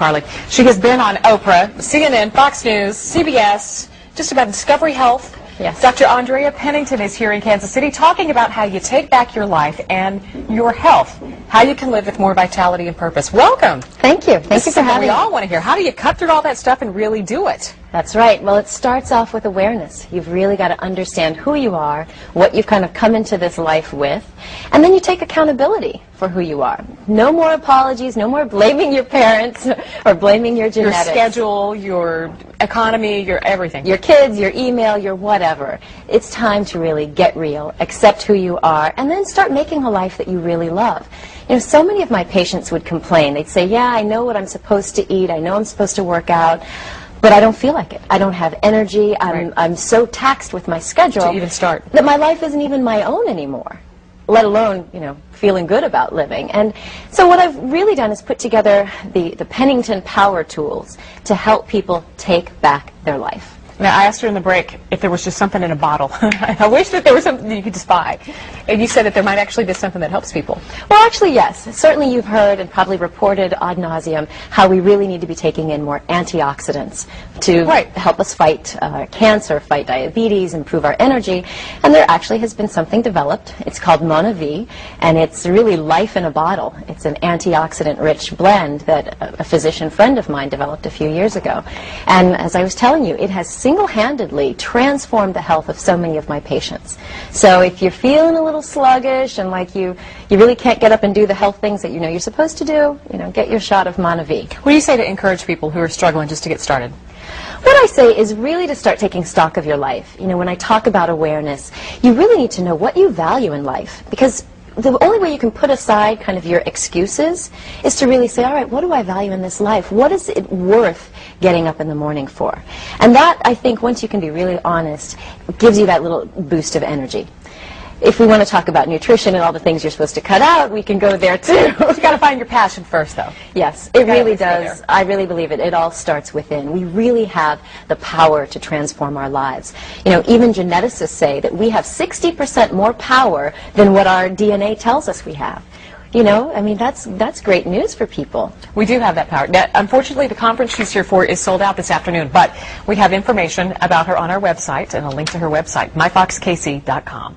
Carly. She has been on Oprah, CNN, Fox News, CBS, just about Discovery Health. Yes. Dr. Andrea Pennington is here in Kansas City talking about how you take back your life and your health, how you can live with more vitality and purpose. Welcome. Thank you. Thank you for having me. We all want to hear. How do you cut through all that stuff and really do it? That's right. Well, it starts off with awareness. You've really got to understand who you are, what you've kind of come into this life with, and then you take accountability for who you are. No more apologies, no more blaming your parents or blaming your genetics. Your schedule, your economy, your everything. Your kids, your email, your whatever. It's time to really get real, accept who you are, and then start making a life that you really love. You know, so many of my patients would complain. They'd say, yeah, I know what I'm supposed to eat, I know I'm supposed to work out, but I don't feel like it. I don't have energy. I'm so taxed with my schedule to even start that my life isn't even my own anymore, let alone, you know, feeling good about living. And so what I've really done is put together the Pennington Power Tools to help people take back their life. Now, I asked her in the break if there was just something in a bottle. I wish that there was something that you could just buy. And you said that there might actually be something that helps people. Well, actually, yes. Certainly you've heard and probably reported ad nauseum how we really need to be taking in more antioxidants to help us fight cancer, fight diabetes, improve our energy. And there actually has been something developed. It's called Mona V, and it's really life in a bottle. It's an antioxidant-rich blend that a physician friend of mine developed a few years ago. And as I was telling you, it has single-handedly transformed the health of so many of my patients. So if you're feeling a little sluggish and like you really can't get up and do the health things that you know you're supposed to do, you know, get your shot of Mona V. What do you say to encourage people who are struggling just to get started? What I say is really to start taking stock of your life. You know, when I talk about awareness, you really need to know what you value in life, because the only way you can put aside kind of your excuses is to really say, all right, what do I value in this life? What is it worth getting up in the morning for? And that, I think, once you can be really honest, gives you that little boost of energy. If we want to talk about nutrition and all the things you're supposed to cut out, we can go there too. You've got to find your passion first, though. Yes, it really does. I really believe it. It all starts within. We really have the power to transform our lives. You know, even geneticists say that we have 60% more power than what our DNA tells us we have. You know, I mean, that's great news for people. We do have that power. Now, unfortunately, the conference she's here for is sold out this afternoon, but we have information about her on our website and a link to her website, myfoxkc.com.